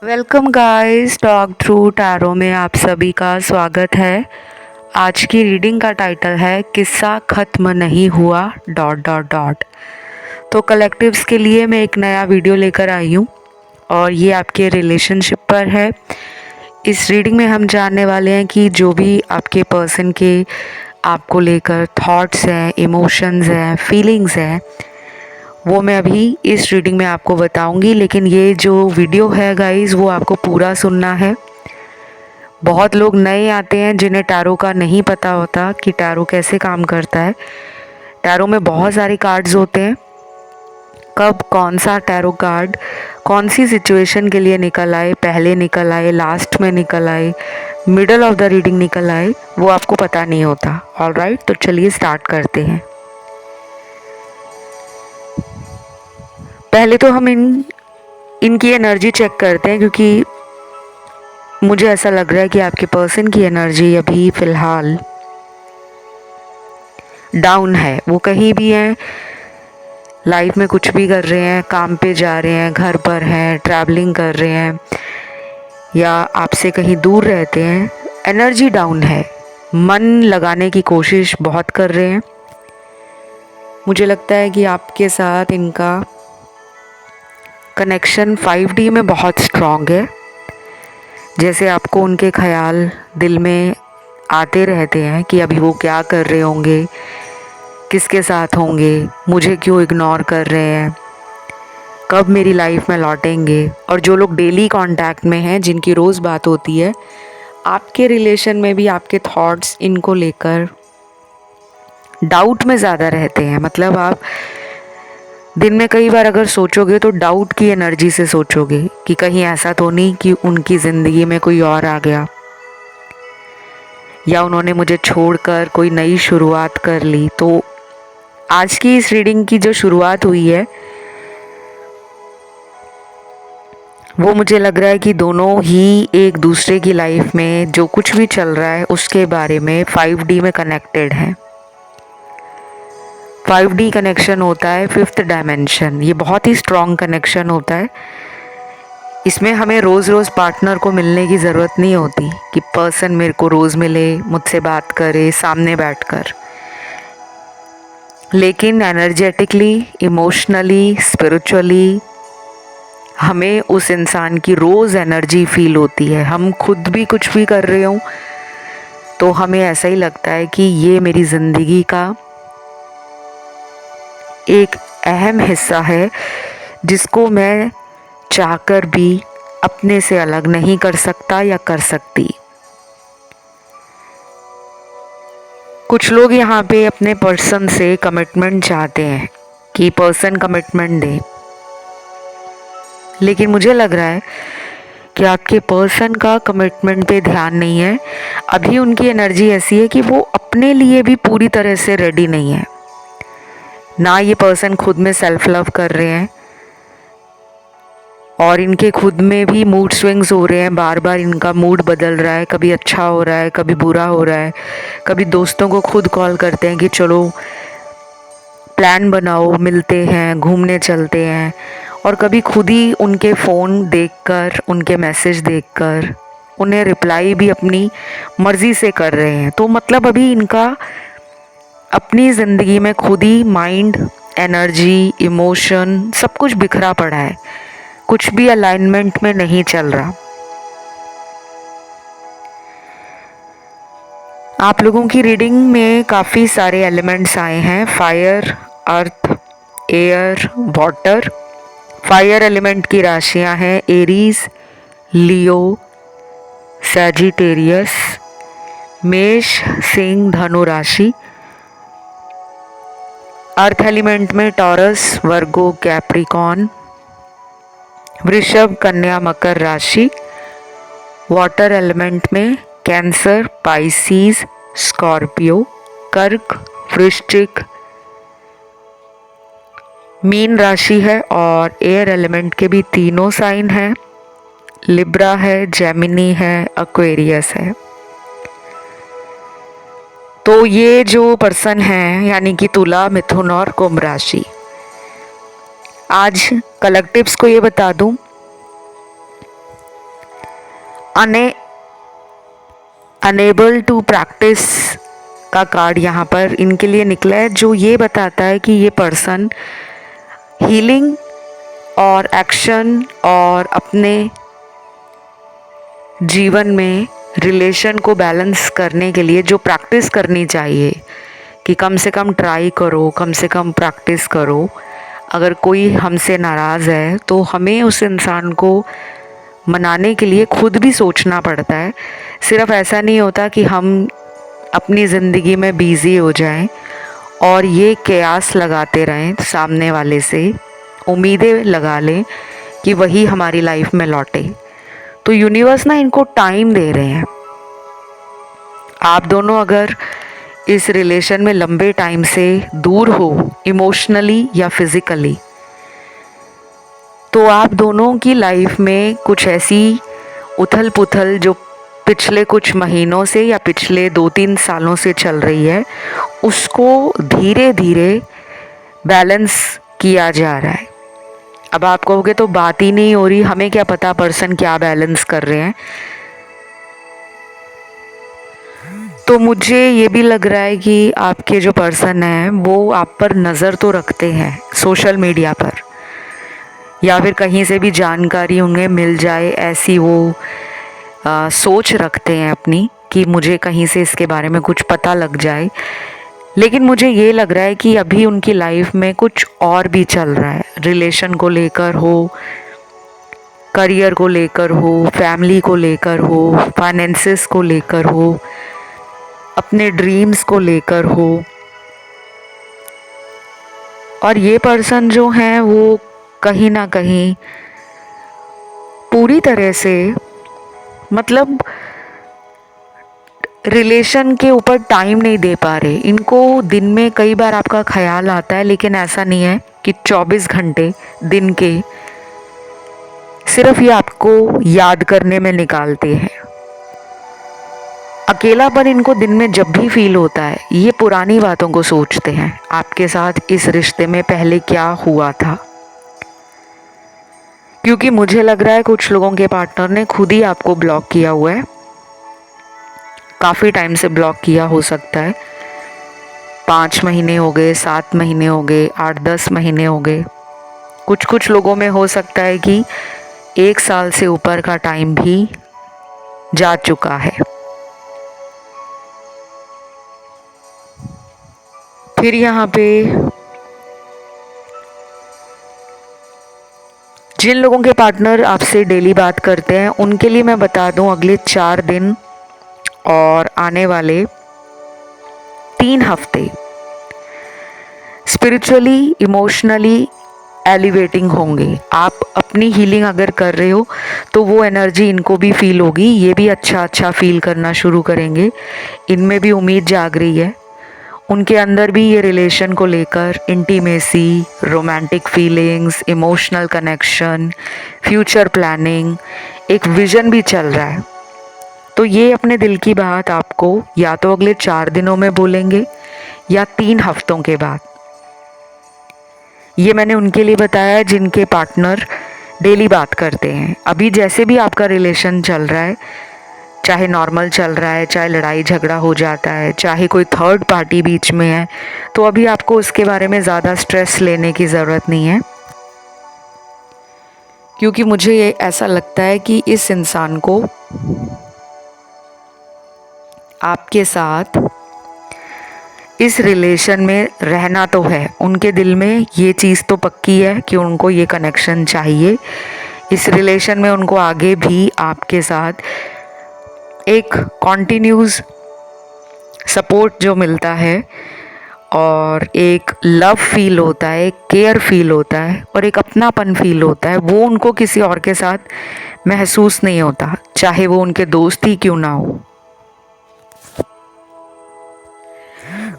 Welcome guys, talk through tarot में आप सभी का स्वागत है। आज की रीडिंग का टाइटल है किस्सा खत्म नहीं हुआ डॉट डॉट डॉट। तो कलेक्टिव्स के लिए मैं एक नया वीडियो लेकर आई हूँ और ये आपके रिलेशनशिप पर है। इस रीडिंग में हम जानने वाले हैं कि जो भी आपके पर्सन के आपको लेकर थॉट्स हैं, इमोशंस हैं, फीलिंग्स हैं, वो मैं अभी इस रीडिंग में आपको बताऊंगी। लेकिन ये जो वीडियो है गाइस, वो आपको पूरा सुनना है। बहुत लोग नए आते हैं जिन्हें टैरो का नहीं पता होता कि टैरो कैसे काम करता है। टैरो में बहुत सारे कार्ड्स होते हैं। कब कौन सा टैरो कार्ड कौन सी सिचुएशन के लिए निकल आए, पहले निकल आए, लास्ट में निकल आए, मिडल ऑफ द रीडिंग निकल आए, वो आपको पता नहीं होता। ऑलराइट, तो चलिए स्टार्ट करते हैं। पहले तो हम इनकी एनर्जी चेक करते हैं, क्योंकि मुझे ऐसा लग रहा है कि आपके पर्सन की एनर्जी अभी फ़िलहाल डाउन है। वो कहीं भी हैं, लाइफ में कुछ भी कर रहे हैं, काम पे जा रहे हैं, घर पर हैं, ट्रैवलिंग कर रहे हैं या आपसे कहीं दूर रहते हैं, एनर्जी डाउन है। मन लगाने की कोशिश बहुत कर रहे हैं। मुझे लगता है कि आपके साथ इनका कनेक्शन 5D में बहुत स्ट्रॉन्ग है। जैसे आपको उनके ख्याल दिल में आते रहते हैं कि अभी वो क्या कर रहे होंगे, किसके साथ होंगे, मुझे क्यों इग्नोर कर रहे हैं, कब मेरी लाइफ में लौटेंगे। और जो लोग डेली कांटेक्ट में हैं, जिनकी रोज़ बात होती है, आपके रिलेशन में भी आपके थॉट्स इनको लेकर डाउट में ज़्यादा रहते हैं। मतलब आप दिन में कई बार अगर सोचोगे तो डाउट की एनर्जी से सोचोगे कि कहीं ऐसा तो नहीं कि उनकी ज़िंदगी में कोई और आ गया, या उन्होंने मुझे छोड़कर कोई नई शुरुआत कर ली। तो आज की इस रीडिंग की जो शुरुआत हुई है, वो मुझे लग रहा है कि दोनों ही एक दूसरे की लाइफ में जो कुछ भी चल रहा है उसके बारे में 5D में कनेक्टेड हैं। 5D कनेक्शन होता है फिफ्थ डायमेंशन। ये बहुत ही स्ट्रॉन्ग कनेक्शन होता है। इसमें हमें रोज़ रोज़ पार्टनर को मिलने की ज़रूरत नहीं होती कि पर्सन मेरे को रोज़ मिले, मुझसे बात करे सामने बैठकर। लेकिन एनर्जेटिकली, इमोशनली, स्पिरिचुअली हमें उस इंसान की रोज़ एनर्जी फील होती है। हम खुद भी कुछ भी कर रहे हों तो हमें ऐसा ही लगता है कि ये मेरी ज़िंदगी का एक अहम हिस्सा है, जिसको मैं चाहकर भी अपने से अलग नहीं कर सकता या कर सकती। कुछ लोग यहाँ पे अपने पर्सन से कमिटमेंट चाहते हैं कि पर्सन कमिटमेंट दे, लेकिन मुझे लग रहा है कि आपके पर्सन का कमिटमेंट पे ध्यान नहीं है। अभी उनकी एनर्जी ऐसी है कि वो अपने लिए भी पूरी तरह से रेडी नहीं है। ना ये पर्सन खुद में सेल्फ लव कर रहे हैं, और इनके खुद में भी मूड स्विंग्स हो रहे हैं। बार बार इनका मूड बदल रहा है, कभी अच्छा हो रहा है, कभी बुरा हो रहा है। कभी दोस्तों को खुद कॉल करते हैं कि चलो प्लान बनाओ, मिलते हैं, घूमने चलते हैं। और कभी खुद ही उनके फ़ोन देखकर, उनके मैसेज देखकर उन्हें रिप्लाई भी अपनी मर्ज़ी से कर रहे हैं। तो मतलब अभी इनका अपनी ज़िंदगी में खुद ही माइंड, एनर्जी, इमोशन सब कुछ बिखरा पड़ा है। कुछ भी अलाइनमेंट में नहीं चल रहा। आप लोगों की रीडिंग में काफ़ी सारे एलिमेंट्स आए हैं, फायर, अर्थ, एयर, वाटर। फायर एलिमेंट की राशियां हैं एरीज, लियो, सैजिटेरियस, मेष, सिंह, धनु राशि। अर्थ एलिमेंट में टॉरस, वर्गो, कैप्रिकॉन, वृषभ, कन्या, मकर राशि। वाटर एलिमेंट में कैंसर, पाइसीज, स्कॉर्पियो, कर्क, वृश्चिक, मीन राशि है। और एयर एलिमेंट के भी तीनों साइन हैं, लिब्रा है, जेमिनी है, एक्वेरियस है। तो ये जो पर्सन है, यानी कि तुला, मिथुन और कुंभ राशि। आज कलेक्टिव्स को ये बता दूं अनेबल टू प्रैक्टिस का कार्ड यहाँ पर इनके लिए निकला है, जो ये बताता है कि ये पर्सन हीलिंग और एक्शन और अपने जीवन में रिलेशन को बैलेंस करने के लिए जो प्रैक्टिस करनी चाहिए कि कम से कम ट्राई करो, कम से कम प्रैक्टिस करो। अगर कोई हमसे नाराज़ है तो हमें उस इंसान को मनाने के लिए खुद भी सोचना पड़ता है। सिर्फ ऐसा नहीं होता कि हम अपनी ज़िंदगी में बिज़ी हो जाएं और ये कयास लगाते रहें सामने वाले से, उम्मीदें लगा लें कि वही हमारी लाइफ में लौटे। तो यूनिवर्स ना इनको टाइम दे रहे हैं। आप दोनों अगर इस रिलेशन में लंबे टाइम से दूर हो, इमोशनली या फिज़िकली, तो आप दोनों की लाइफ में कुछ ऐसी उथल पुथल जो पिछले कुछ महीनों से या पिछले 2-3 सालों से चल रही है, उसको धीरे धीरे बैलेंस किया जा रहा है। अब आप कहोगे तो बात ही नहीं हो रही, हमें क्या पता पर्सन क्या बैलेंस कर रहे हैं। तो मुझे ये भी लग रहा है कि आपके जो पर्सन हैं वो आप पर नज़र तो रखते हैं सोशल मीडिया पर, या फिर कहीं से भी जानकारी उन्हें मिल जाए ऐसी वो सोच रखते हैं अपनी कि मुझे कहीं से इसके बारे में कुछ पता लग जाए। लेकिन मुझे ये लग रहा है कि अभी उनकी लाइफ में कुछ और भी चल रहा है, रिलेशन को लेकर हो, करियर को लेकर हो, फैमिली को लेकर हो, फाइनेंसेस को लेकर हो, अपने ड्रीम्स को लेकर हो। और ये पर्सन जो हैं वो कहीं ना कहीं पूरी तरह से मतलब रिलेशन के ऊपर टाइम नहीं दे पा रहे। इनको दिन में कई बार आपका ख्याल आता है, लेकिन ऐसा नहीं है कि 24 घंटे दिन के सिर्फ ये आपको याद करने में निकालते हैं। अकेलापन इनको दिन में जब भी फील होता है, ये पुरानी बातों को सोचते हैं, आपके साथ इस रिश्ते में पहले क्या हुआ था। क्योंकि मुझे लग रहा है कुछ लोगों के पार्टनर ने खुद ही आपको ब्लॉक किया हुआ है, काफ़ी टाइम से ब्लॉक किया हो सकता है। 5 महीने हो गए, 7 महीने हो गए, 8-10 महीने हो गए। कुछ लोगों में हो सकता है कि 1 साल से ऊपर का टाइम भी जा चुका है। फिर यहाँ पे जिन लोगों के पार्टनर आपसे डेली बात करते हैं उनके लिए मैं बता दूं, अगले 4 दिन और आने वाले 3 हफ्ते स्पिरिचुअली, इमोशनली एलिवेटिंग होंगे। आप अपनी हीलिंग अगर कर रहे हो तो वो एनर्जी इनको भी फील होगी, ये भी अच्छा फील करना शुरू करेंगे। इनमें भी उम्मीद जाग रही है, उनके अंदर भी ये रिलेशन को लेकर intimacy, romantic feelings, emotional connection, future planning, एक विजन भी चल रहा है। तो ये अपने दिल की बात आपको या तो अगले 4 दिनों में बोलेंगे या 3 हफ्तों के बाद। ये मैंने उनके लिए बताया जिनके पार्टनर डेली बात करते हैं। अभी जैसे भी आपका रिलेशन चल रहा है, चाहे नॉर्मल चल रहा है, चाहे लड़ाई झगड़ा हो जाता है, चाहे कोई थर्ड पार्टी बीच में है, तो अभी आपको उसके बारे में ज़्यादा स्ट्रेस लेने की ज़रूरत नहीं है। क्योंकि मुझे ये ऐसा लगता है कि इस इंसान को आपके साथ इस रिलेशन में रहना तो है। उनके दिल में ये चीज़ तो पक्की है कि उनको ये कनेक्शन चाहिए। इस रिलेशन में उनको आगे भी आपके साथ एक कॉन्टिन्यूस सपोर्ट जो मिलता है और एक लव फील होता है, एक केयर फील होता है और एक अपनापन फील होता है, वो उनको किसी और के साथ महसूस नहीं होता, चाहे वो उनके दोस्त ही क्यों ना हो।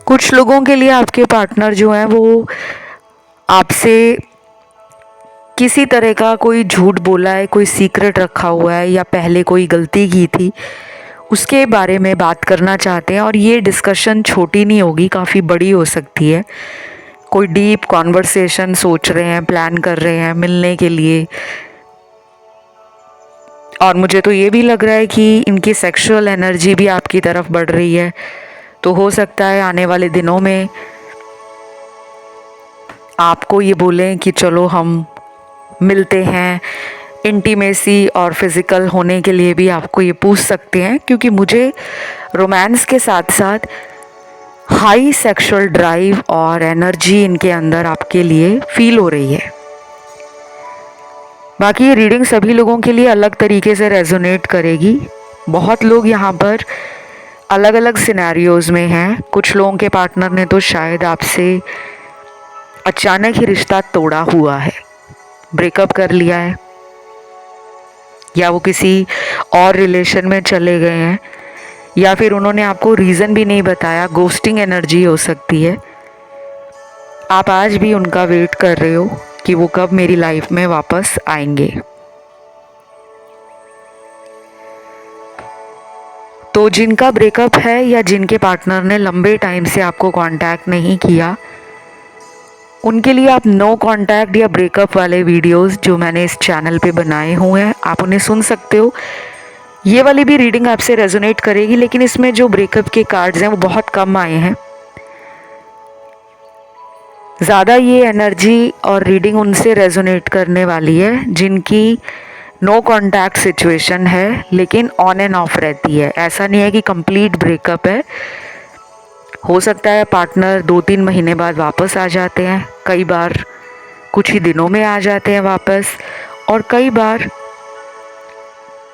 कुछ लोगों के लिए आपके पार्टनर जो हैं वो आपसे किसी तरह का कोई झूठ बोला है, कोई सीक्रेट रखा हुआ है या पहले कोई गलती की थी, उसके बारे में बात करना चाहते हैं। और ये डिस्कशन छोटी नहीं होगी, काफ़ी बड़ी हो सकती है। कोई डीप कॉन्वर्सेशन सोच रहे हैं, प्लान कर रहे हैं मिलने के लिए, और मुझे तो ये भी लग रहा है कि इनकी सेक्सुअल एनर्जी भी आपकी तरफ बढ़ रही है। तो हो सकता है आने वाले दिनों में आपको ये बोलें कि चलो हम मिलते हैं। इंटीमेसी और फिज़िकल होने के लिए भी आपको ये पूछ सकते हैं, क्योंकि मुझे रोमांस के साथ साथ हाई सेक्सुअल ड्राइव और एनर्जी इनके अंदर आपके लिए फील हो रही है। बाकी ये रीडिंग सभी लोगों के लिए अलग तरीके से रेजोनेट करेगी। बहुत लोग यहाँ पर अलग अलग सिनेरियोज़ में हैं। कुछ लोगों के पार्टनर ने तो शायद आपसे अचानक ही रिश्ता तोड़ा हुआ है, ब्रेकअप कर लिया है, या वो किसी और रिलेशन में चले गए हैं, या फिर उन्होंने आपको रीज़न भी नहीं बताया। गोस्टिंग एनर्जी हो सकती है। आप आज भी उनका वेट कर रहे हो कि वो कब मेरी लाइफ में वापस आएंगे। तो जिनका ब्रेकअप है या जिनके पार्टनर ने लंबे टाइम से आपको कांटेक्ट नहीं किया, उनके लिए आप नो कांटेक्ट या ब्रेकअप वाले वीडियोस जो मैंने इस चैनल पे बनाए हुए हैं, आप उन्हें सुन सकते हो। ये वाली भी रीडिंग आपसे रेजोनेट करेगी, लेकिन इसमें जो ब्रेकअप के कार्ड्स हैं वो बहुत कम आए हैं। ज़्यादा ये एनर्जी और रीडिंग उनसे रेजोनेट करने वाली है जिनकी नो कांटेक्ट सिचुएशन है, लेकिन ऑन एंड ऑफ रहती है। ऐसा नहीं है कि कंप्लीट ब्रेकअप है। हो सकता है पार्टनर 2-3 महीने बाद वापस आ जाते हैं, कई बार कुछ ही दिनों में आ जाते हैं वापस, और कई बार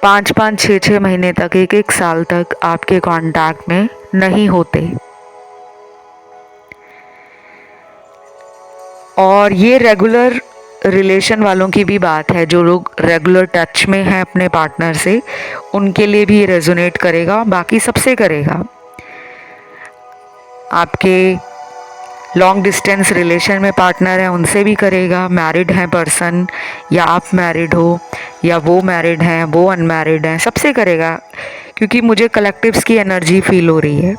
5-5, 6-6 महीने तक, 1-1 साल तक आपके कांटेक्ट में नहीं होते। और ये रेगुलर रिलेशन वालों की भी बात है। जो लोग रेगुलर टच में हैं अपने पार्टनर से, उनके लिए भी ये रेजोनेट करेगा, बाकी सबसे करेगा। आपके लॉन्ग डिस्टेंस रिलेशन में पार्टनर है उनसे भी करेगा। मैरिड हैं पर्सन, या आप मैरिड हो, या वो मैरिड हैं, वो अनमैरिड हैं, सबसे करेगा, क्योंकि मुझे कलेक्टिव्स की एनर्जी फील हो रही है।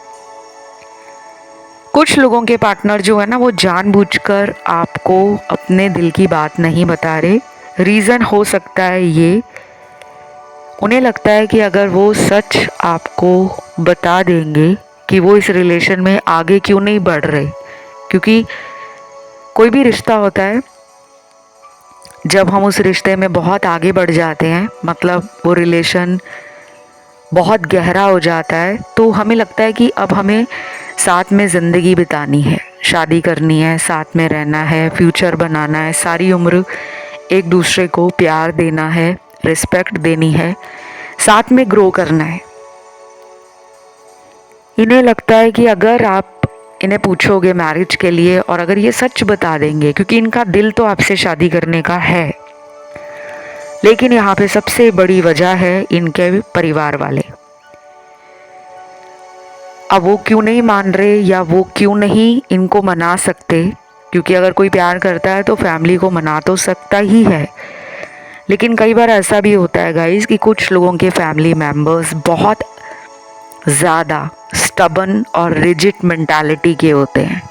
कुछ लोगों के पार्टनर जो है ना, वो जानबूझकर आपको अपने दिल की बात नहीं बता रहे। रीज़न हो सकता है ये, उन्हें लगता है कि अगर वो सच आपको बता देंगे कि वो इस रिलेशन में आगे क्यों नहीं बढ़ रहे, क्योंकि कोई भी रिश्ता होता है, जब हम उस रिश्ते में बहुत आगे बढ़ जाते हैं, मतलब वो रिलेशन बहुत गहरा हो जाता है, तो हमें लगता है कि अब हमें साथ में ज़िंदगी बितानी है, शादी करनी है, साथ में रहना है, फ्यूचर बनाना है, सारी उम्र एक दूसरे को प्यार देना है, रिस्पेक्ट देनी है, साथ में ग्रो करना है। इन्हें लगता है कि अगर आप इन्हें पूछोगे मैरिज के लिए, और अगर ये सच बता देंगे, क्योंकि इनका दिल तो आपसे शादी करने का है, लेकिन यहाँ पे सबसे बड़ी वजह है इनके परिवार वाले। अब वो क्यों नहीं मान रहे, या वो क्यों नहीं इनको मना सकते, क्योंकि अगर कोई प्यार करता है तो फैमिली को मना तो सकता ही है। लेकिन कई बार ऐसा भी होता है गाइस कि कुछ लोगों के फैमिली मेम्बर्स बहुत ज़्यादा स्टबन और रिजिड मेंटालिटी के होते हैं,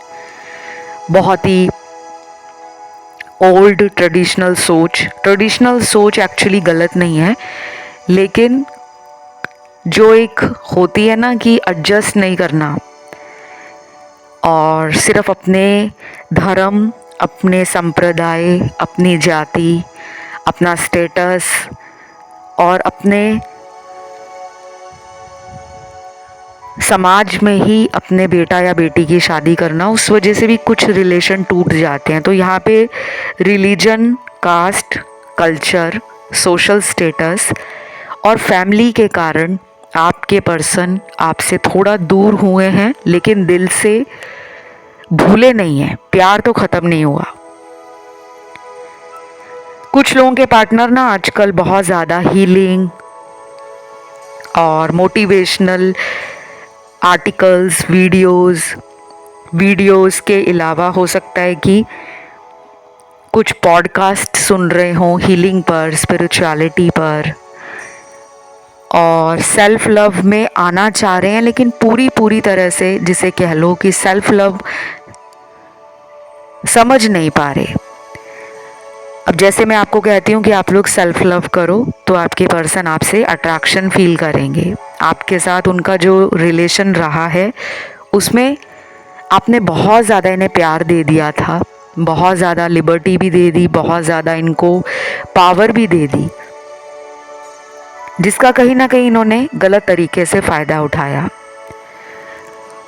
बहुत ही ओल्ड ट्रेडिशनल सोच एक्चुअली गलत नहीं है, लेकिन जो एक होती है ना कि एडजस्ट नहीं करना, और सिर्फ अपने धर्म, अपने संप्रदाय, अपनी जाति, अपना स्टेटस और अपने समाज में ही अपने बेटा या बेटी की शादी करना, उस वजह से भी कुछ रिलेशन टूट जाते हैं। तो यहाँ पे religion, caste, culture, social status और फैमिली के कारण आपके पर्सन आपसे थोड़ा दूर हुए हैं, लेकिन दिल से भूले नहीं हैं। प्यार तो ख़त्म नहीं हुआ। कुछ लोगों के पार्टनर ना आजकल बहुत ज़्यादा हीलिंग और मोटिवेशनल आर्टिकल्स, वीडियोस के अलावा हो सकता है कि कुछ पॉडकास्ट सुन रहे हों हीलिंग पर, स्पिरिचुअलिटी पर, और सेल्फ लव में आना चाह रहे हैं, लेकिन पूरी तरह से, जिसे कह लो कि सेल्फ लव समझ नहीं पा रहे। अब जैसे मैं आपको कहती हूँ कि आप लोग सेल्फ लव करो, तो आपके पर्सन आपसे अट्रैक्शन फील करेंगे। आपके साथ उनका जो रिलेशन रहा है उसमें आपने बहुत ज़्यादा इन्हें प्यार दे दिया था, बहुत ज़्यादा लिबर्टी भी दे दी, बहुत ज़्यादा इनको पावर भी दे दी, जिसका कहीं ना कहीं इन्होंने गलत तरीके से फ़ायदा उठाया।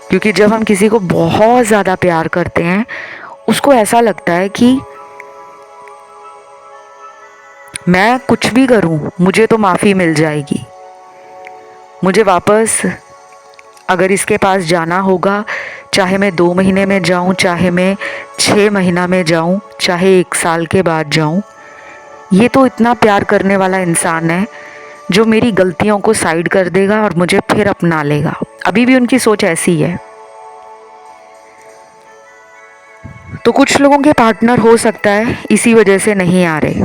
क्योंकि जब हम किसी को बहुत ज़्यादा प्यार करते हैं, उसको ऐसा लगता है कि मैं कुछ भी करूं मुझे तो माफ़ी मिल जाएगी, मुझे वापस अगर इसके पास जाना होगा, चाहे मैं 2 महीने में जाऊं, चाहे मैं 6 महीना में जाऊं, चाहे 1 साल के बाद जाऊं, ये तो इतना प्यार करने वाला इंसान है जो मेरी गलतियों को साइड कर देगा और मुझे फिर अपना लेगा। अभी भी उनकी सोच ऐसी है। तो कुछ लोगों के पार्टनर हो सकता है इसी वजह से नहीं आ रहे,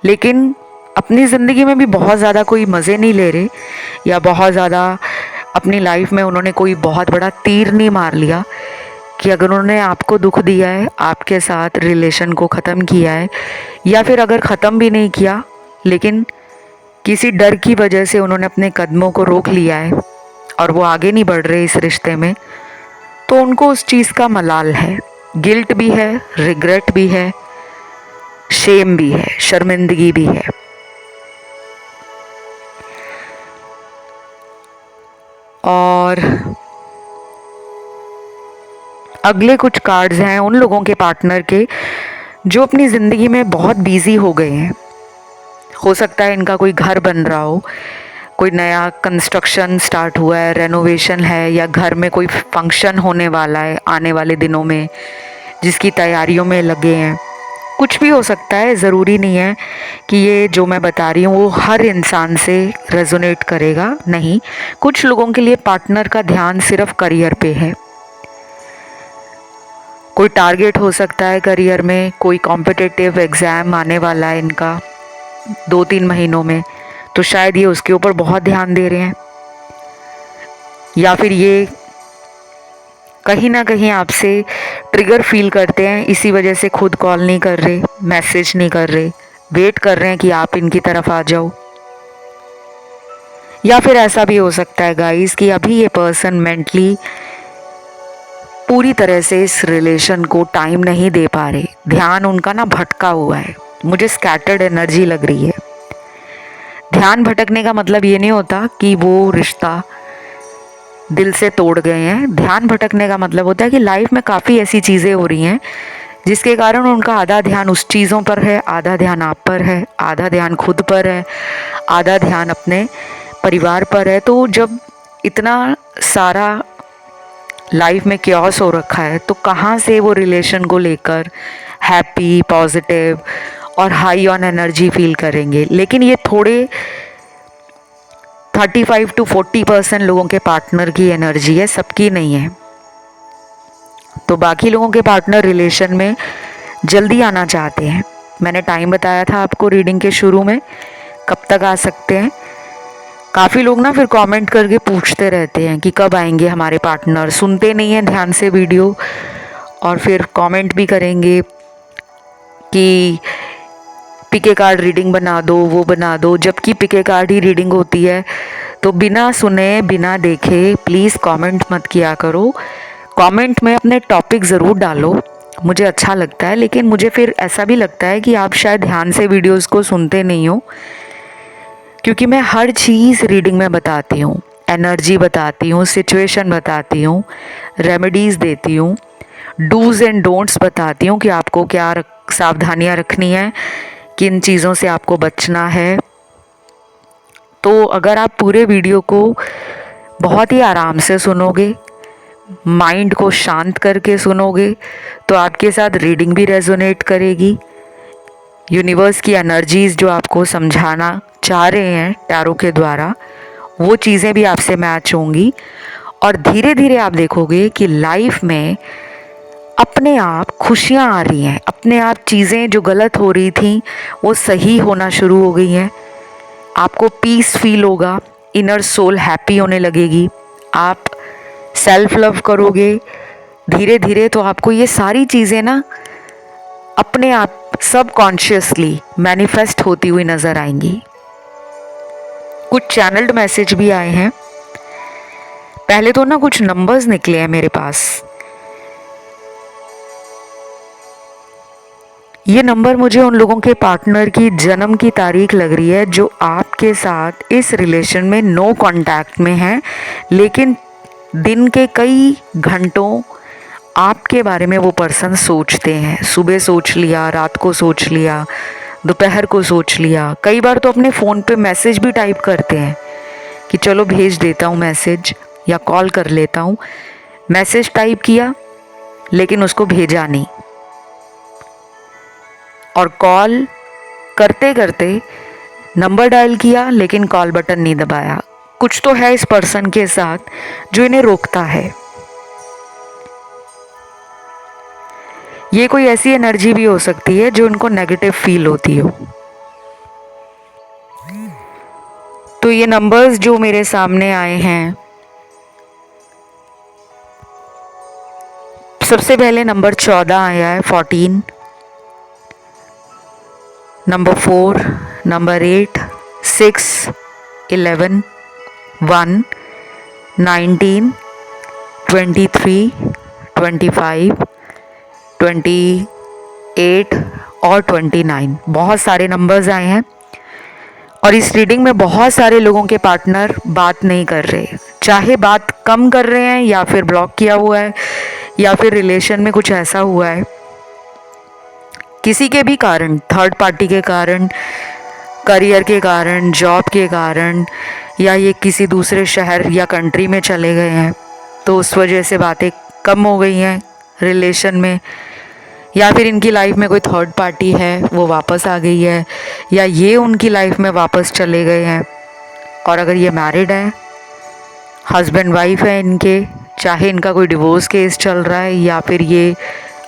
लेकिन अपनी ज़िंदगी में भी बहुत ज़्यादा कोई मज़े नहीं ले रहे, या बहुत ज़्यादा अपनी लाइफ में उन्होंने कोई बहुत बड़ा तीर नहीं मार लिया कि अगर उन्होंने आपको दुख दिया है, आपके साथ रिलेशन को ख़त्म किया है, या फिर अगर ख़त्म भी नहीं किया लेकिन किसी डर की वजह से उन्होंने अपने कदमों को रोक लिया है और वो आगे नहीं बढ़ रहे इस रिश्ते में, तो उनको उस चीज़ का मलाल है, गिल्ट भी है, रिग्रेट भी है, शेम भी है, शर्मिंदगी भी है। और अगले कुछ कार्ड्स हैं उन लोगों के पार्टनर के जो अपनी ज़िंदगी में बहुत बिजी हो गए हैं। हो सकता है इनका कोई घर बन रहा हो, कोई नया कंस्ट्रक्शन स्टार्ट हुआ है, रेनोवेशन है, या घर में कोई फंक्शन होने वाला है आने वाले दिनों में जिसकी तैयारियों में लगे हैं। कुछ भी हो सकता है, ज़रूरी नहीं है कि ये जो मैं बता रही हूँ वो हर इंसान से रेजोनेट करेगा, नहीं। कुछ लोगों के लिए पार्टनर का ध्यान सिर्फ करियर पे है। कोई टारगेट हो सकता है करियर में, कोई कॉम्पिटिटिव एग्ज़ाम आने वाला है इनका 2-3 महीनों में, तो शायद ये उसके ऊपर बहुत ध्यान दे रहे हैं, या फिर ये कहीं ना कहीं आपसे ट्रिगर फील करते हैं, इसी वजह से खुद कॉल नहीं कर रहे, मैसेज नहीं कर रहे, वेट कर रहे हैं कि आप इनकी तरफ आ जाओ। या फिर ऐसा भी हो सकता है गाइस कि अभी ये पर्सन मेंटली पूरी तरह से इस रिलेशन को टाइम नहीं दे पा रहे, ध्यान उनका ना भटका हुआ है, मुझे स्कैटर्ड एनर्जी लग रही है। ध्यान भटकने का मतलब ये नहीं होता कि वो रिश्ता दिल से तोड़ गए हैं। ध्यान भटकने का मतलब होता है कि लाइफ में काफ़ी ऐसी चीज़ें हो रही हैं जिसके कारण उनका आधा ध्यान उस चीज़ों पर है, आधा ध्यान आप पर है, आधा ध्यान खुद पर है, आधा ध्यान अपने परिवार पर है। तो जब इतना सारा लाइफ में क्योस हो रखा है, तो कहाँ से वो रिलेशन को लेकर हैप्पी, पॉजिटिव और हाई ऑन एनर्जी फील करेंगे। लेकिन ये थोड़े 35 to 40% लोगों के पार्टनर की एनर्जी है, सबकी नहीं है। तो बाकी लोगों के पार्टनर रिलेशन में जल्दी आना चाहते हैं। मैंने टाइम बताया था आपको रीडिंग के शुरू में, कब तक आ सकते हैं। काफ़ी लोग ना फिर कमेंट करके पूछते रहते हैं कि कब आएंगे हमारे पार्टनर, सुनते नहीं हैं ध्यान से वीडियो, और फिर कमेंट भी करेंगे कि पिके कार्ड रीडिंग बना दो, वो बना दो, जबकि पिके कार्ड ही रीडिंग होती है। तो बिना सुने बिना देखे प्लीज़ कमेंट मत किया करो। कमेंट में अपने टॉपिक ज़रूर डालो, मुझे अच्छा लगता है, लेकिन मुझे फिर ऐसा भी लगता है कि आप शायद ध्यान से वीडियोस को सुनते नहीं हो, क्योंकि मैं हर चीज़ रीडिंग में बताती हूँ, एनर्जी बताती हूँ, सिचुएशन बताती हूँ, रेमेडीज़ देती हूँ, डूज़ एंड डोंट्स बताती हूँ कि आपको क्या सावधानियाँ रखनी है, किन चीज़ों से आपको बचना है। तो अगर आप पूरे वीडियो को बहुत ही आराम से सुनोगे, माइंड को शांत करके सुनोगे, तो आपके साथ रीडिंग भी रेजोनेट करेगी। यूनिवर्स की एनर्जीज़ जो आपको समझाना चाह रहे हैं टैरो के द्वारा, वो चीज़ें भी आपसे मैच होंगी, और धीरे धीरे आप देखोगे कि लाइफ में अपने आप खुशियाँ आ रही हैं, अपने आप चीज़ें जो गलत हो रही थी वो सही होना शुरू हो गई हैं। आपको पीस फील होगा, इनर सोल हैप्पी होने लगेगी, आप सेल्फ लव करोगे धीरे धीरे, तो आपको ये सारी चीज़ें ना अपने आप सबकॉन्शियसली मैनिफेस्ट होती हुई नज़र आएंगी। कुछ चैनल्ड मैसेज भी आए हैं। पहले तो ना कुछ नंबर्स निकले हैं मेरे पास। ये नंबर मुझे उन लोगों के पार्टनर की जन्म की तारीख लग रही है जो आपके साथ इस रिलेशन में नो कांटेक्ट में हैं, लेकिन दिन के कई घंटों आपके बारे में वो पर्सन सोचते हैं। सुबह सोच लिया, रात को सोच लिया, दोपहर को सोच लिया, कई बार तो अपने फ़ोन पे मैसेज भी टाइप करते हैं कि चलो भेज देता हूँ मैसेज या कॉल कर लेता हूँ। मैसेज टाइप किया लेकिन उसको भेजा नहीं, और कॉल करते करते नंबर डायल किया लेकिन कॉल बटन नहीं दबाया। कुछ तो है इस पर्सन के साथ जो इन्हें रोकता है। ये कोई ऐसी एनर्जी भी हो सकती है जो इनको नेगेटिव फील होती हो। तो ये नंबर्स जो मेरे सामने आए हैं, सबसे पहले नंबर 14 आया है, 14, नंबर 4, नंबर 8, 6, 11, 1, 19, 23, 25, 28 और 29। बहुत सारे नंबर्स आए हैं और इस रीडिंग में बहुत सारे लोगों के पार्टनर बात नहीं कर रहे, चाहे बात कम कर रहे हैं या फिर ब्लॉक किया हुआ है या फिर रिलेशन में कुछ ऐसा हुआ है किसी के भी कारण, थर्ड पार्टी के कारण, करियर के कारण, जॉब के कारण, या ये किसी दूसरे शहर या कंट्री में चले गए हैं तो उस वजह से बातें कम हो गई हैं रिलेशन में, या फिर इनकी लाइफ में कोई थर्ड पार्टी है वो वापस आ गई है, या ये उनकी लाइफ में वापस चले गए हैं। और अगर ये मैरिड है, हस्बैंड वाइफ है इनके, चाहे इनका कोई डिवोर्स केस चल रहा है या फिर ये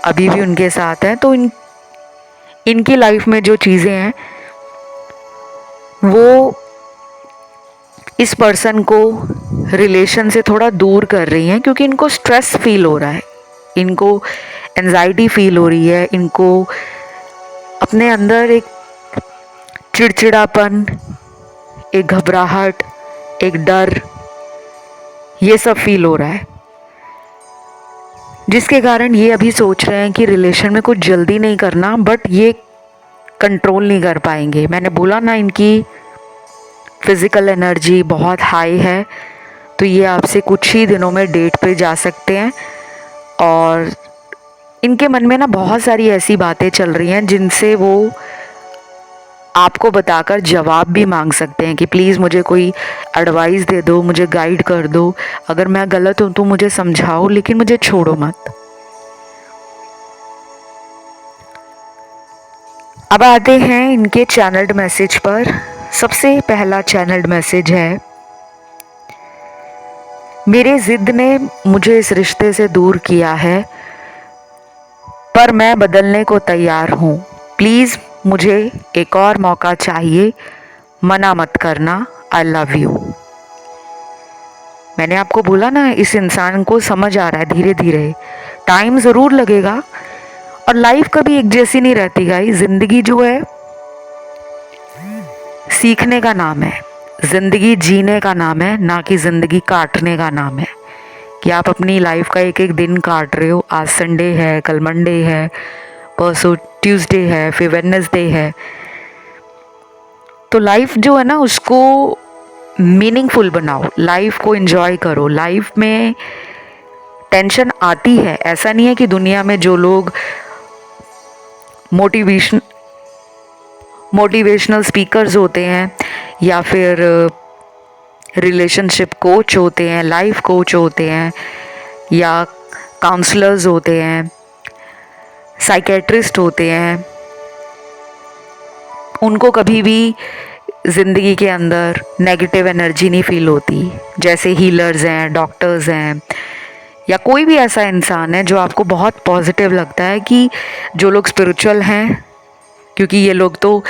अभी भी उनके साथ हैं, तो इनकी लाइफ में जो चीज़ें हैं वो इस पर्सन को रिलेशन से थोड़ा दूर कर रही हैं, क्योंकि इनको स्ट्रेस फील हो रहा है, इनको एंजाइटी फील हो रही है, इनको अपने अंदर एक चिड़चिड़ापन, एक घबराहट, एक डर, ये सब फील हो रहा है, जिसके कारण ये अभी सोच रहे हैं कि रिलेशन में कुछ जल्दी नहीं करना, बट ये कंट्रोल नहीं कर पाएंगे। मैंने बोला ना, इनकी फिज़िकल एनर्जी बहुत हाई है, तो ये आपसे कुछ ही दिनों में डेट पे जा सकते हैं। और इनके मन में ना बहुत सारी ऐसी बातें चल रही हैं जिनसे वो आपको बताकर जवाब भी मांग सकते हैं कि प्लीज़ मुझे कोई एडवाइस दे दो, मुझे गाइड कर दो, अगर मैं गलत हूँ तो मुझे समझाओ, लेकिन मुझे छोड़ो मत। अब आते हैं इनके चैनल्ड मैसेज पर। सबसे पहला चैनल्ड मैसेज है, मेरे जिद ने मुझे इस रिश्ते से दूर किया है, पर मैं बदलने को तैयार हूँ। प्लीज़ मुझे एक और मौका चाहिए, मना मत करना, आई लव यू। मैंने आपको बोला ना, इस इंसान को समझ आ रहा है धीरे धीरे, टाइम ज़रूर लगेगा। और लाइफ कभी एक जैसी नहीं रहती गाइस। ज़िंदगी जो है सीखने का नाम है, ज़िंदगी जीने का नाम है, ना कि ज़िंदगी काटने का नाम है कि आप अपनी लाइफ का एक एक दिन काट रहे हो। आज संडे है, कल मंडे है, परसों ट्यूसडे है, फिर वेडनेसडे है। तो लाइफ जो है ना उसको मीनिंगफुल बनाओ, लाइफ को एंजॉय करो। लाइफ में टेंशन आती है, ऐसा नहीं है कि दुनिया में जो लोग मोटिवेशनल स्पीकर्स होते हैं या फिर रिलेशनशिप कोच होते हैं, लाइफ कोच होते हैं, या काउंसलर्स होते हैं, साइकेट्रिस्ट होते हैं, उनको कभी भी ज़िंदगी के अंदर नेगेटिव एनर्जी नहीं फील होती। जैसे हीलर्स हैं, डॉक्टर्स हैं, या कोई भी ऐसा इंसान है जो आपको बहुत पॉजिटिव लगता है कि जो लोग स्पिरिचुअल हैं, क्योंकि ये लोग तो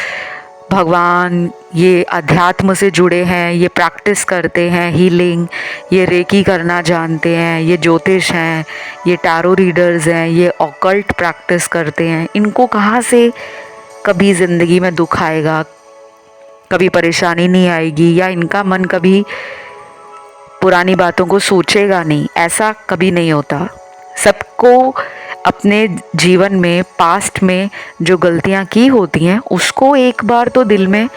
भगवान, ये अध्यात्म से जुड़े हैं, ये प्रैक्टिस करते हैं हीलिंग, ये रेकी करना जानते हैं, ये ज्योतिष हैं, ये टैरो रीडर्स हैं, ये ऑकल्ट प्रैक्टिस करते हैं, इनको कहाँ से कभी ज़िंदगी में दुख आएगा, कभी परेशानी नहीं आएगी, या इनका मन कभी पुरानी बातों को सोचेगा नहीं? ऐसा कभी नहीं होता। सबको अपने जीवन में पास्ट में जो गलतियां की होती हैं उसको एक बार तो दिल में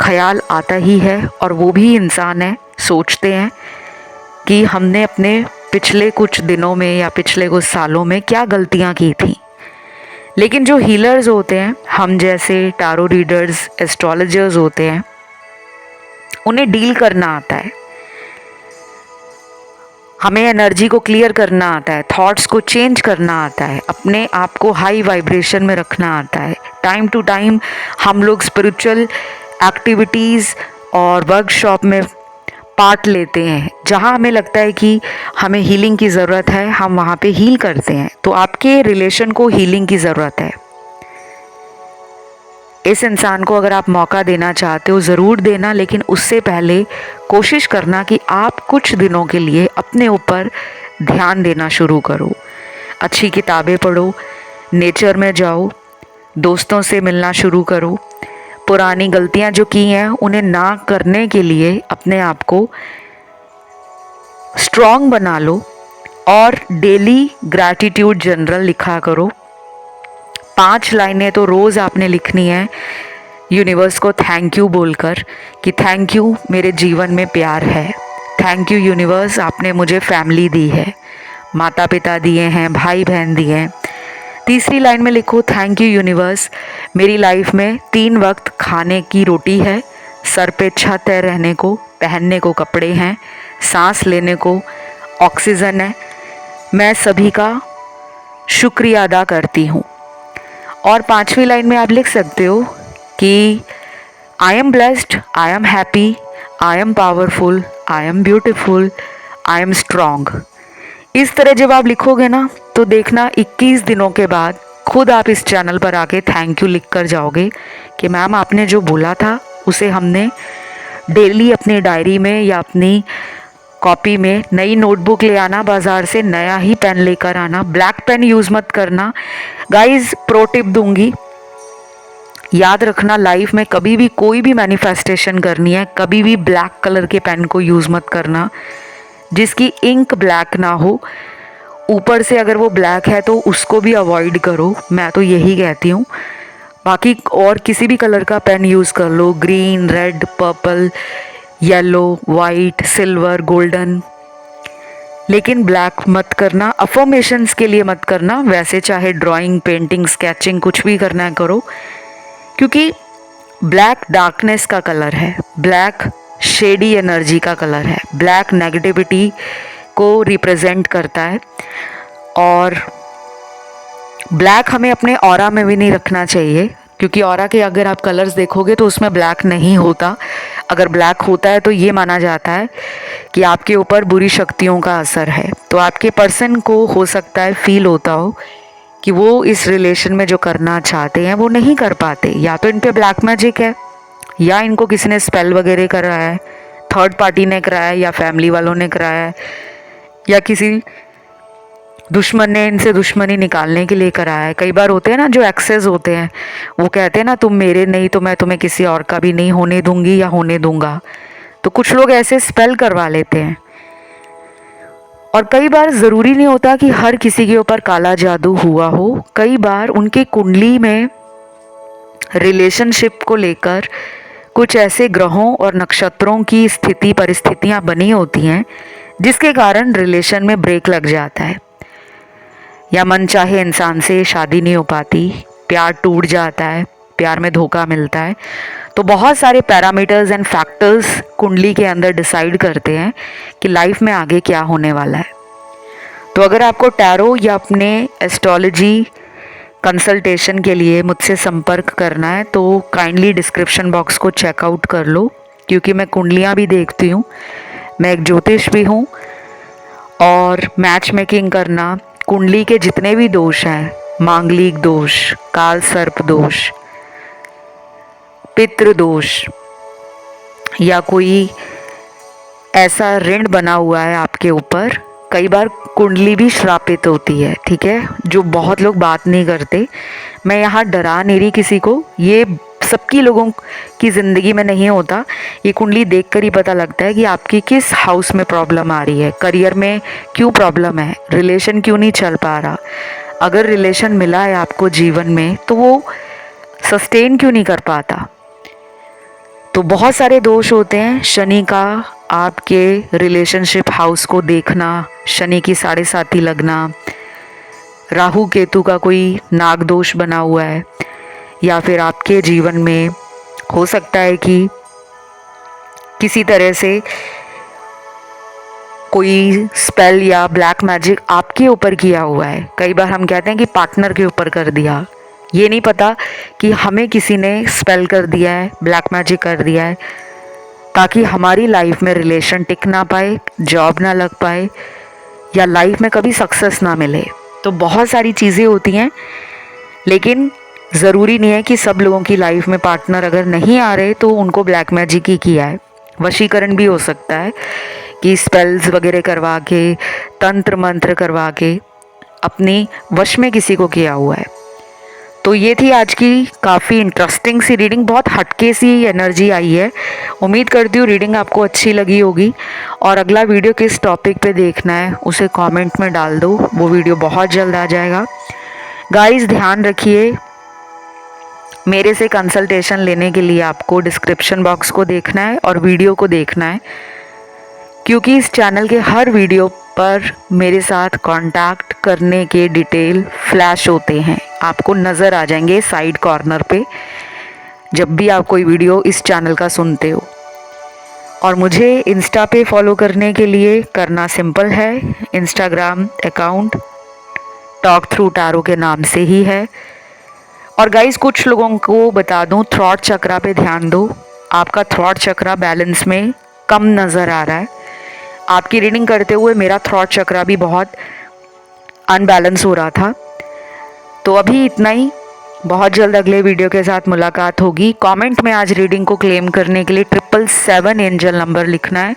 ख्याल आता ही है, और वो भी इंसान है, सोचते हैं कि हमने अपने पिछले कुछ दिनों में या पिछले कुछ सालों में क्या गलतियां की थी। लेकिन जो हीलर्स होते हैं, हम जैसे टारो रीडर्स, एस्ट्रोलॉजर्स होते हैं, उन्हें डील करना आता है, हमें एनर्जी को क्लियर करना आता है, थॉट्स को चेंज करना आता है, अपने आप को हाई वाइब्रेशन में रखना आता है। टाइम टू टाइम हम लोग स्पिरिचुअल एक्टिविटीज़ और वर्कशॉप में पार्ट लेते हैं, जहाँ हमें लगता है कि हमें हीलिंग की ज़रूरत है, हम वहाँ पे हील करते हैं। तो आपके रिलेशन को हीलिंग की ज़रूरत है। इस इंसान को अगर आप मौका देना चाहते हो ज़रूर देना, लेकिन उससे पहले कोशिश करना कि आप कुछ दिनों के लिए अपने ऊपर ध्यान देना शुरू करो। अच्छी किताबें पढ़ो, नेचर में जाओ, दोस्तों से मिलना शुरू करो, पुरानी गलतियां जो की हैं उन्हें ना करने के लिए अपने आप को स्ट्रॉन्ग बना लो, और डेली ग्रैटिट्यूड जनरल लिखा करो। 5 लाइनें तो रोज़ आपने लिखनी है यूनिवर्स को थैंक यू बोलकर कि थैंक यू, मेरे जीवन में प्यार है, थैंक यू यूनिवर्स, आपने मुझे फैमिली दी है, माता पिता दिए हैं, भाई बहन दिए हैं। तीसरी लाइन में लिखो थैंक यू यूनिवर्स, मेरी लाइफ में 3 वक्त खाने की रोटी है, सर पे छत है रहने को, पहनने को कपड़े हैं, सांस लेने को ऑक्सीजन है, मैं सभी का शुक्रिया अदा करती हूँ। और 5वीं लाइन में आप लिख सकते हो कि I am blessed, I am happy, I am powerful, I am beautiful, I am strong. इस तरह जब आप लिखोगे ना, तो देखना 21 दिनों के बाद खुद आप इस चैनल पर आके थैंक यू लिख कर जाओगे कि मैम आपने जो बोला था उसे हमने डेली अपनी डायरी में या अपनी कॉपी में, नई नोटबुक ले आना बाज़ार से, नया ही पेन लेकर आना, ब्लैक पेन यूज़ मत करना। गाइस, प्रो टिप दूंगी, याद रखना, लाइफ में कभी भी कोई भी मैनिफेस्टेशन करनी है, कभी भी ब्लैक कलर के पेन को यूज़ मत करना जिसकी इंक ब्लैक ना हो। ऊपर से अगर वो ब्लैक है तो उसको भी अवॉइड करो, मैं तो यही कहती हूँ। बाकी और किसी भी कलर का पेन यूज़ कर लो, green, red, purple, yellow, white, silver, golden, लेकिन ब्लैक मत करना। अफर्मेशंस के लिए मत करना, वैसे चाहे ड्राइंग, पेंटिंग, स्केचिंग कुछ भी करना है करो, क्योंकि ब्लैक डार्कनेस का कलर है, ब्लैक शेडी एनर्जी का कलर है, ब्लैक नेगेटिविटी को रिप्रेजेंट करता है। और ब्लैक हमें अपने ऑरा में भी नहीं रखना चाहिए, क्योंकि ऑरा के अगर आप कलर्स देखोगे तो उसमें ब्लैक नहीं होता। अगर ब्लैक होता है तो ये माना जाता है कि आपके ऊपर बुरी शक्तियों का असर है। तो आपके पर्सन को हो सकता है फील होता हो कि वो इस रिलेशन में जो करना चाहते हैं वो नहीं कर पाते, या तो इन पे ब्लैक मैजिक है, या इनको किसी ने स्पेल वगैरह कराया है, थर्ड पार्टी ने कराया है, या फैमिली वालों ने कराया है, या किसी दुश्मन ने इनसे दुश्मनी निकालने के लिए कराया है। कई बार होते हैं ना जो एक्सेस होते हैं, वो कहते हैं ना तुम मेरे नहीं तो मैं तुम्हें किसी और का भी नहीं होने दूंगी या होने दूंगा। तो कुछ लोग ऐसे स्पेल करवा लेते हैं। और कई बार ज़रूरी नहीं होता कि हर किसी के ऊपर काला जादू हुआ हो, कई बार उनकी कुंडली में रिलेशनशिप को लेकर कुछ ऐसे ग्रहों और नक्षत्रों की स्थिति परिस्थितियां बनी होती हैं जिसके कारण रिलेशन में ब्रेक लग जाता है, या मनचाहे इंसान से शादी नहीं हो पाती, प्यार टूट जाता है, प्यार में धोखा मिलता है। तो बहुत सारे पैरामीटर्स एंड फैक्टर्स कुंडली के अंदर डिसाइड करते हैं कि लाइफ में आगे क्या होने वाला है। तो अगर आपको टैरो या अपने एस्ट्रोलॉजी कंसल्टेशन के लिए मुझसे संपर्क करना है तो काइंडली डिस्क्रिप्शन बॉक्स को चेकआउट कर लो, क्योंकि मैं कुंडलियाँ भी देखती हूँ, मैं एक ज्योतिष भी हूँ। और मैच मेकिंग करना, कुंडली के जितने भी दोष हैं, मांगलिक दोष, काल सर्प दोष, पितृदोष या कोई ऐसा ऋण बना हुआ है आपके ऊपर। कई बार कुंडली भी श्रापित होती है, ठीक है, जो बहुत लोग बात नहीं करते। मैं यहाँ डरा नहीं रही किसी को, ये सबकी लोगों की ज़िंदगी में नहीं होता। ये कुंडली देखकर ही पता लगता है कि आपकी किस हाउस में प्रॉब्लम आ रही है, करियर में क्यों प्रॉब्लम है, रिलेशन क्यों नहीं चल पा रहा। अगर रिलेशन मिला है आपको जीवन में तो वो सस्टेन क्यों नहीं कर पाता। तो बहुत सारे दोष होते हैं। शनि का आपके रिलेशनशिप हाउस को देखना, शनि की 7.5 लगना, राहु केतु का कोई नाग दोष बना हुआ है, या फिर आपके जीवन में हो सकता है कि किसी तरह से कोई स्पेल या ब्लैक मैजिक आपके ऊपर किया हुआ है। कई बार हम कहते हैं कि पार्टनर के ऊपर कर दिया, ये नहीं पता कि हमें किसी ने स्पेल कर दिया है, ब्लैक मैजिक कर दिया है, ताकि हमारी लाइफ में रिलेशन टिक ना पाए, जॉब ना लग पाए, या लाइफ में कभी सक्सेस ना मिले। तो बहुत सारी चीज़ें होती हैं, लेकिन ज़रूरी नहीं है कि सब लोगों की लाइफ में पार्टनर अगर नहीं आ रहे तो उनको ब्लैक मैजिक ही किया है। वशीकरण भी हो सकता है कि स्पेल्स वगैरह करवा के, तंत्र मंत्र करवा के अपनी वश में किसी को किया हुआ है। तो ये थी आज की काफ़ी इंटरेस्टिंग सी रीडिंग, बहुत हटके सी एनर्जी आई है। उम्मीद करती हूँ रीडिंग आपको अच्छी लगी होगी। और अगला वीडियो किस टॉपिक पे देखना है उसे कमेंट में डाल दो, वो वीडियो बहुत जल्द आ जाएगा। गाइस ध्यान रखिए, मेरे से कंसल्टेशन लेने के लिए आपको डिस्क्रिप्शन बॉक्स को देखना है और वीडियो को देखना है, क्योंकि इस चैनल के हर वीडियो पर मेरे साथ कांटेक्ट करने के डिटेल फ्लैश होते हैं, आपको नज़र आ जाएंगे साइड कॉर्नर पे जब भी आप कोई वीडियो इस चैनल का सुनते हो। और मुझे इंस्टा पे फॉलो करने के लिए करना सिंपल है, Instagram account talk through tarot के नाम से ही है। और गाइस कुछ लोगों को बता दूं, थ्रॉट चक्रा पे ध्यान दो, आपका थ्रॉट चक्रा बैलेंस में कम नज़र आ रहा है। आपकी रीडिंग करते हुए मेरा थ्रॉट चक्रा भी बहुत अनबैलेंस हो रहा था। तो अभी इतना ही, बहुत जल्द अगले वीडियो के साथ मुलाकात होगी। कमेंट में आज रीडिंग को क्लेम करने के लिए 777 एंजल नंबर लिखना है,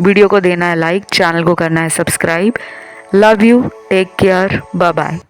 वीडियो को देना है लाइक, चैनल को करना है subscribe. Love you, take care, bye bye.